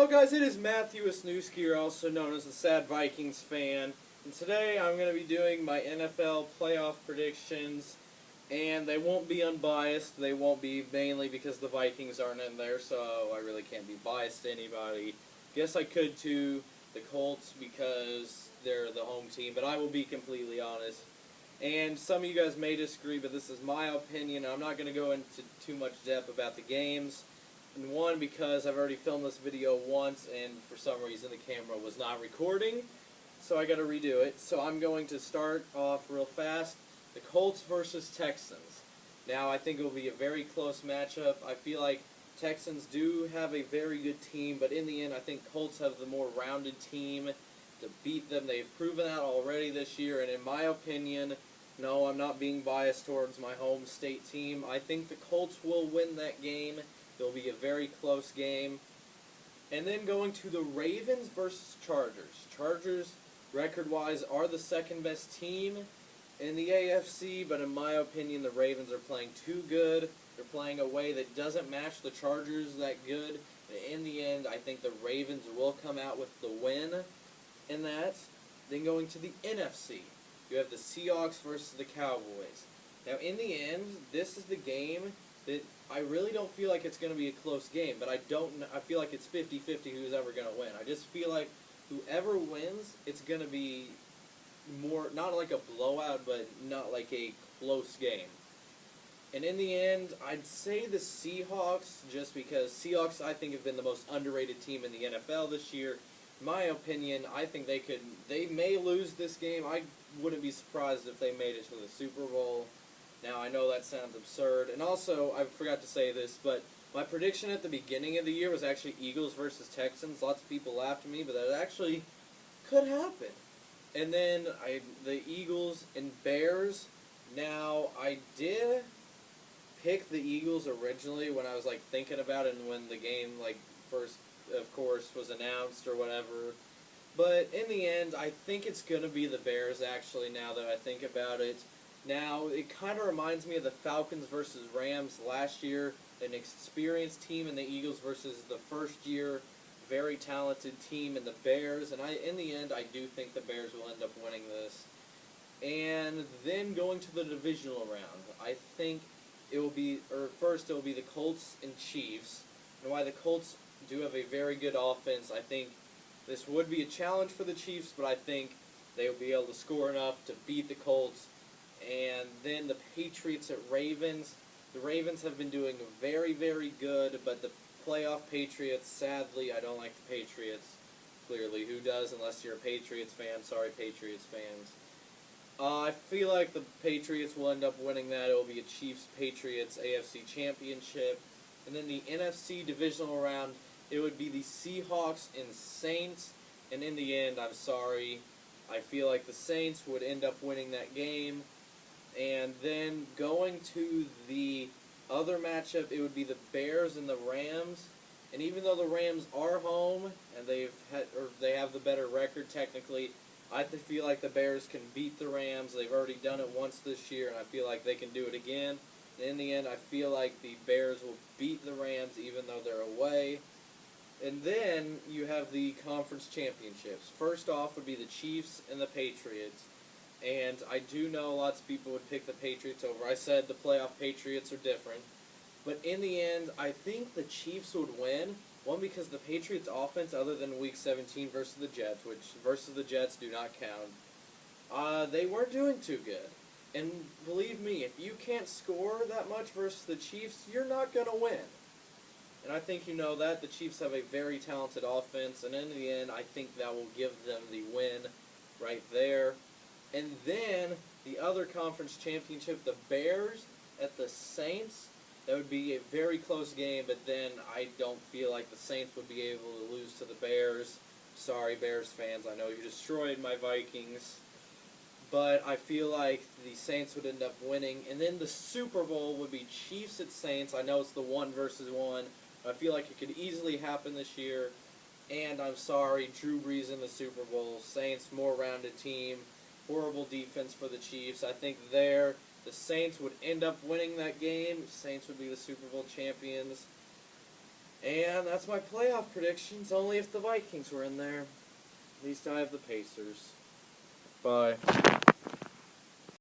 Hello guys, it is Matthew Wisniewski, also known as the Sad Vikings fan, and today I'm going to be doing my NFL playoff predictions, and they won't be unbiased. They won't be mainly because the Vikings aren't in there, so I really can't be biased to anybody. Guess I could to the Colts because they're the home team, but I will be completely honest. And some of you guys may disagree, but this is my opinion. I'm not going to go into too much depth about the games. And one, because I've already filmed this video once, and for some reason the camera was not recording, so I got to redo it. So I'm going to start off real fast. The Colts versus Texans. Now, I think it will be a very close matchup. I feel like Texans do have a very good team, but in the end, I think Colts have the more rounded team to beat them. They've proven that already this year, and in my opinion, no, I'm not being biased towards my home state team. I think the Colts will win that game. It'll be a very close game. And then going to the Ravens versus Chargers. Chargers, record-wise, are the second best team in the AFC, but in my opinion, the Ravens are playing too good. They're playing a way that doesn't match the Chargers that good. In the end, I think the Ravens will come out with the win in that. Then going to the NFC, you have the Seahawks versus the Cowboys. Now, in the end, this is the game that I really don't feel like it's going to be a close game, but I feel like it's 50-50 who's ever going to win. I just feel like whoever wins, it's going to be more, not like a blowout, but not like a close game. And in the end, I'd say the Seahawks, just because Seahawks, I think, have been the most underrated team in the NFL this year. In my opinion, I think they may lose this game. I wouldn't be surprised if they made it to the Super Bowl. Now, I know that sounds absurd, and also, I forgot to say this, but my prediction at the beginning of the year was actually Eagles versus Texans. Lots of people laughed at me, but that actually could happen. And then the Eagles and Bears. Now, I did pick the Eagles originally when I was thinking about it, and when the game first, of course, was announced or whatever. But in the end, I think it's going to be the Bears, actually, now that I think about it. Now, it kind of reminds me of the Falcons versus Rams last year, an experienced team, and the Eagles versus the first-year, very talented team in the Bears. And in the end, I do think the Bears will end up winning this. And then going to the divisional round, I think first it will be the Colts and Chiefs. And while the Colts do have a very good offense, I think this would be a challenge for the Chiefs, but I think they will be able to score enough to beat the Colts. And then the Patriots at Ravens. The Ravens have been doing very, very good, but the playoff Patriots, sadly, I don't like the Patriots. Clearly, who does unless you're a Patriots fan? Sorry, Patriots fans. I feel like the Patriots will end up winning that. It will be a Chiefs-Patriots AFC Championship. And then the NFC divisional round, it would be the Seahawks and Saints. And in the end, I'm sorry, I feel like the Saints would end up winning that game. And then going to the other matchup, it would be the Bears and the Rams. And even though the Rams are home and they have the better record technically, I feel like the Bears can beat the Rams. They've already done it once this year, and I feel like they can do it again. And in the end, I feel like the Bears will beat the Rams even though they're away. And then you have the conference championships. First off would be the Chiefs and the Patriots. And I do know lots of people would pick the Patriots over. I said the playoff Patriots are different. But in the end, I think the Chiefs would win. One, because the Patriots' offense, other than Week 17 versus the Jets, which versus the Jets do not count, they weren't doing too good. And believe me, if you can't score that much versus the Chiefs, you're not going to win. And I think you know that. The Chiefs have a very talented offense, and in the end, I think that will give them the win right there. And then the other conference championship, the Bears at the Saints. That would be a very close game, but then I don't feel like the Saints would be able to lose to the Bears. Sorry, Bears fans. I know you destroyed my Vikings. But I feel like the Saints would end up winning. And then the Super Bowl would be Chiefs at Saints. I know it's the 1 versus 1. But I feel like it could easily happen this year. And I'm sorry, Drew Brees in the Super Bowl. Saints, more rounded team. Horrible defense for the Chiefs. I think the Saints would end up winning that game. Saints would be the Super Bowl champions. And that's my playoff predictions, only if the Vikings were in there. At least I have the Pacers. Bye.